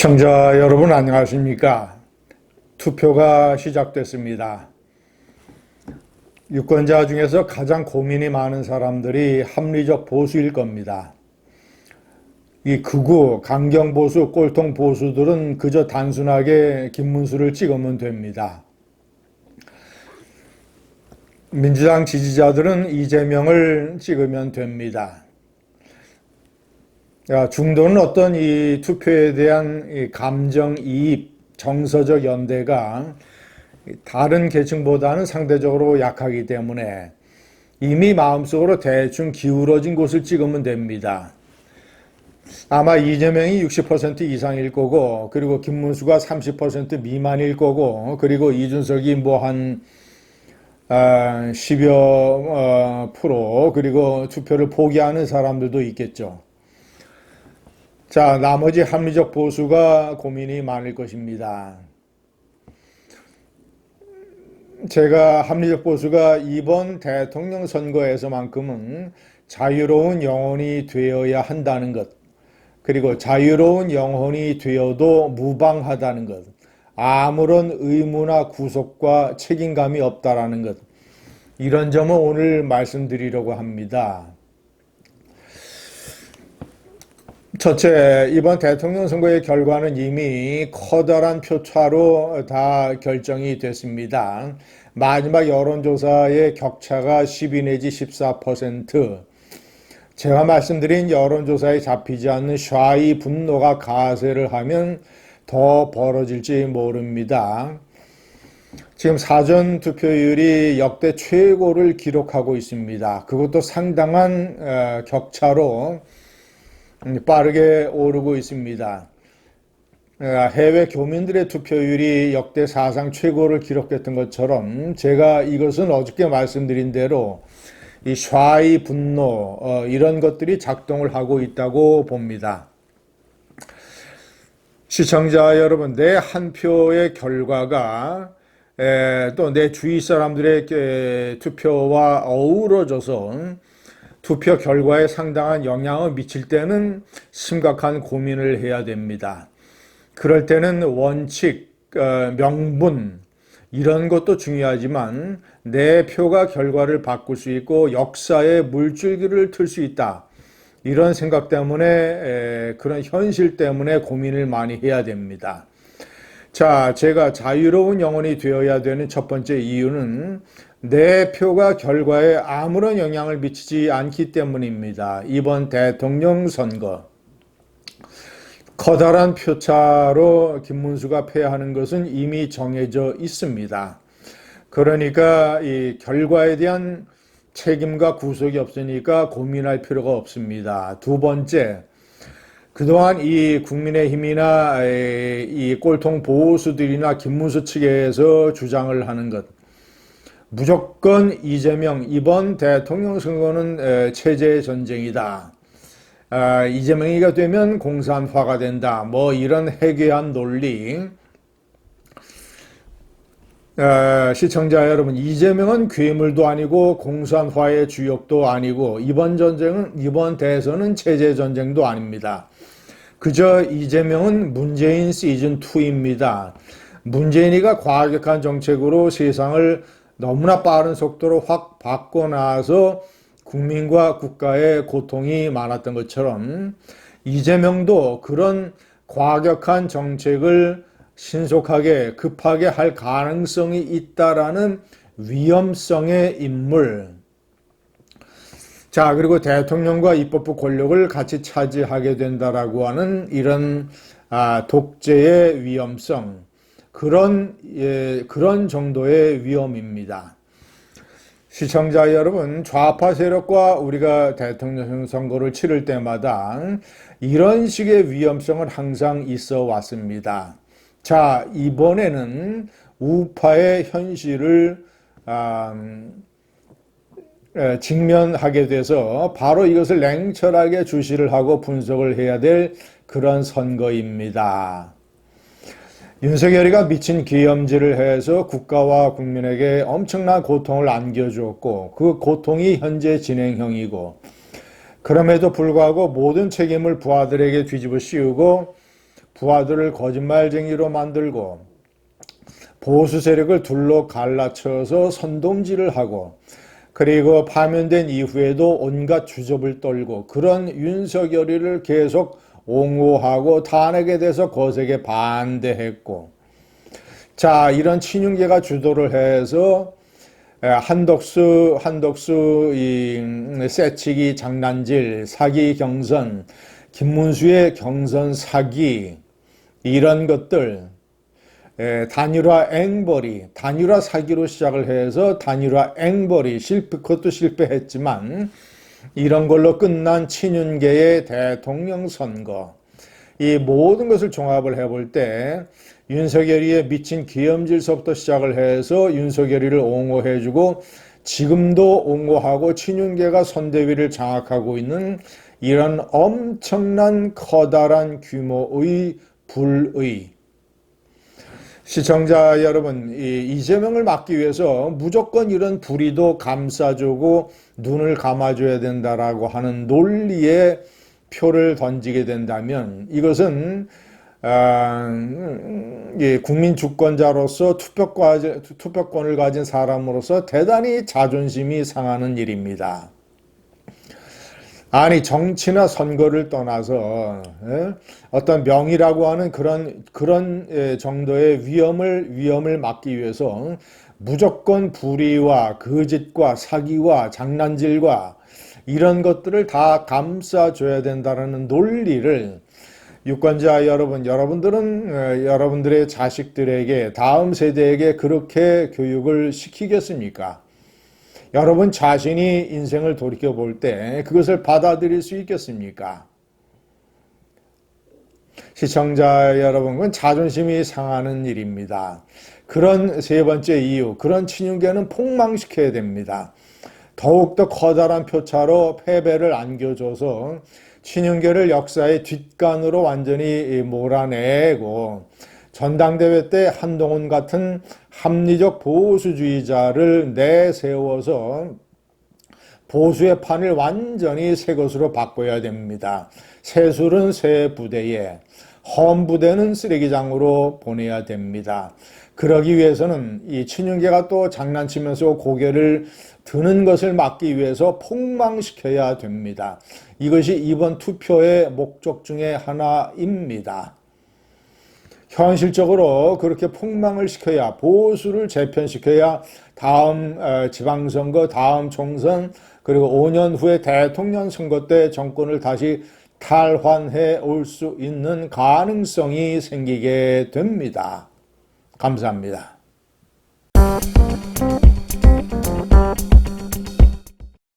시청자 여러분 안녕하십니까? 투표가 시작됐습니다. 유권자 중에서 가장 고민이 많은 사람들이 합리적 보수일 겁니다. 이 극우, 강경 보수, 꼴통 보수들은 그저 단순하게 김문수를 찍으면 됩니다. 민주당 지지자들은 이재명을 찍으면 됩니다. 중도는 어떤 이 투표에 대한 이 감정이입, 정서적 연대가 다른 계층보다는 상대적으로 약하기 때문에 이미 마음속으로 대충 기울어진 곳을 찍으면 됩니다. 아마 이재명이 60% 이상일 거고, 그리고 김문수가 30% 미만일 거고, 그리고 이준석이 뭐 한 10여 프로, 그리고 투표를 포기하는 사람들도 있겠죠. 자, 나머지 합리적 보수가 고민이 많을 것입니다. 제가 합리적 보수가 이번 대통령 선거에서만큼은 자유로운 영혼이 되어야 한다는 것, 그리고 자유로운 영혼이 되어도 무방하다는 것, 아무런 의무나 구속과 책임감이 없다라는 것, 이런 점을 오늘 말씀드리려고 합니다. 첫째, 이번 대통령 선거의 결과는 이미 커다란 표차로 다 결정이 됐습니다. 마지막 여론조사의 격차가 12 내지 14%. 제가 말씀드린 여론조사에 잡히지 않는 샤이 분노가 가세를 하면 더 벌어질지 모릅니다. 지금 사전 투표율이 역대 최고를 기록하고 있습니다. 그것도 상당한 격차로 빠르게 오르고 있습니다. 해외 교민들의 투표율이 역대 사상 최고를 기록했던 것처럼 제가 이것은 어저께 말씀드린 대로 이 샤이 분노 이런 것들이 작동을 하고 있다고 봅니다. 시청자 여러분, 내 한 표의 결과가 또 내 주위 사람들의 투표와 어우러져서 투표 결과에 상당한 영향을 미칠 때는 심각한 고민을 해야 됩니다. 그럴 때는 원칙, 명분 이런 것도 중요하지만 내 표가 결과를 바꿀 수 있고 역사의 물줄기를 틀 수 있다. 이런 생각 때문에 그런 현실 때문에 고민을 많이 해야 됩니다. 자, 제가 자유로운 영혼이 되어야 되는 첫 번째 이유는 내 표가 결과에 아무런 영향을 미치지 않기 때문입니다. 이번 대통령 선거 커다란 표차로 김문수가 패하는 것은 이미 정해져 있습니다. 그러니까 이 결과에 대한 책임과 구속이 없으니까 고민할 필요가 없습니다. 두 번째, 그동안 이 국민의힘이나 이 꼴통 보수들이나 김문수 측에서 주장을 하는 것, 무조건 이재명, 이번 대통령 선거는 체제 전쟁이다. 이재명이가 되면 공산화가 된다. 뭐 이런 해괴한 논리. 시청자 여러분, 이재명은 괴물도 아니고 공산화의 주역도 아니고 이번 대선은 체제 전쟁도 아닙니다. 그저 이재명은 문재인 시즌2입니다. 문재인이가 과격한 정책으로 세상을 너무나 빠른 속도로 확 바꿔놔서 국민과 국가의 고통이 많았던 것처럼 이재명도 그런 과격한 정책을 신속하게 급하게 할 가능성이 있다라는 위험성의 인물. 자, 그리고 대통령과 입법부 권력을 같이 차지하게 된다라고 하는 이런 독재의 위험성. 그런 정도의 위험입니다. 시청자 여러분, 좌파 세력과 우리가 대통령 선거를 치를 때마다 이런 식의 위험성은 항상 있어 왔습니다. 자, 이번에는 우파의 현실을 직면하게 돼서 바로 이것을 냉철하게 주시를 하고 분석을 해야 될 그런 선거입니다. 윤석열이가 미친 기염질을 해서 국가와 국민에게 엄청난 고통을 안겨주었고 그 고통이 현재 진행형이고 그럼에도 불구하고 모든 책임을 부하들에게 뒤집어 씌우고 부하들을 거짓말쟁이로 만들고 보수 세력을 둘러 갈라쳐서 선동질을 하고 그리고 파면된 이후에도 온갖 주접을 떨고 그런 윤석열이를 계속 옹호하고 탄핵에 대해서 거세게 반대했고 자 이런 친윤계가 주도를 해서 한덕수 이 새치기 장난질 사기 경선 김문수의 경선 사기 이런 것들 단일화 앵벌이 단일화 사기로 시작을 해서 단일화 앵벌이 그것도 실패했지만 이런 걸로 끝난 친윤계의 대통령 선거 이 모든 것을 종합을 해볼 때 윤석열이의 미친 기염질서부터 시작을 해서 윤석열이를 옹호해주고 지금도 옹호하고 친윤계가 선대위를 장악하고 있는 이런 엄청난 커다란 규모의 불의 시청자 여러분, 이재명을 막기 위해서 무조건 이런 불의도 감싸주고 눈을 감아줘야 된다라고 하는 논리에 표를 던지게 된다면 이것은 국민 주권자로서 투표권을 가진 사람으로서 대단히 자존심이 상하는 일입니다. 아니 정치나 선거를 떠나서 어떤 명의라고 하는 그런 정도의 위험을 막기 위해서 무조건 불의와 거짓과 사기와 장난질과 이런 것들을 다 감싸줘야 된다는 논리를 유권자 여러분, 여러분들은 여러분들의 자식들에게 다음 세대에게 그렇게 교육을 시키겠습니까? 여러분 자신이 인생을 돌이켜볼 때 그것을 받아들일 수 있겠습니까? 시청자 여러분, 그건 자존심이 상하는 일입니다. 그런 세 번째 이유, 그런 친윤계는 폭망시켜야 됩니다. 더욱더 커다란 표차로 패배를 안겨줘서 친윤계를 역사의 뒷간으로 완전히 몰아내고 전당대회 때 한동훈 같은 합리적 보수주의자를 내세워서 보수의 판을 완전히 새 것으로 바꿔야 됩니다. 새술은 새 부대에, 험 부대는 쓰레기장으로 보내야 됩니다. 그러기 위해서는 이 친윤계가 또 장난치면서 고개를 드는 것을 막기 위해서 폭망시켜야 됩니다. 이것이 이번 투표의 목적 중에 하나입니다. 현실적으로 그렇게 폭망을 시켜야 보수를 재편시켜야 다음 지방선거, 다음 총선 그리고 5년 후에 대통령 선거 때 정권을 다시 탈환해 올 수 있는 가능성이 생기게 됩니다. 감사합니다.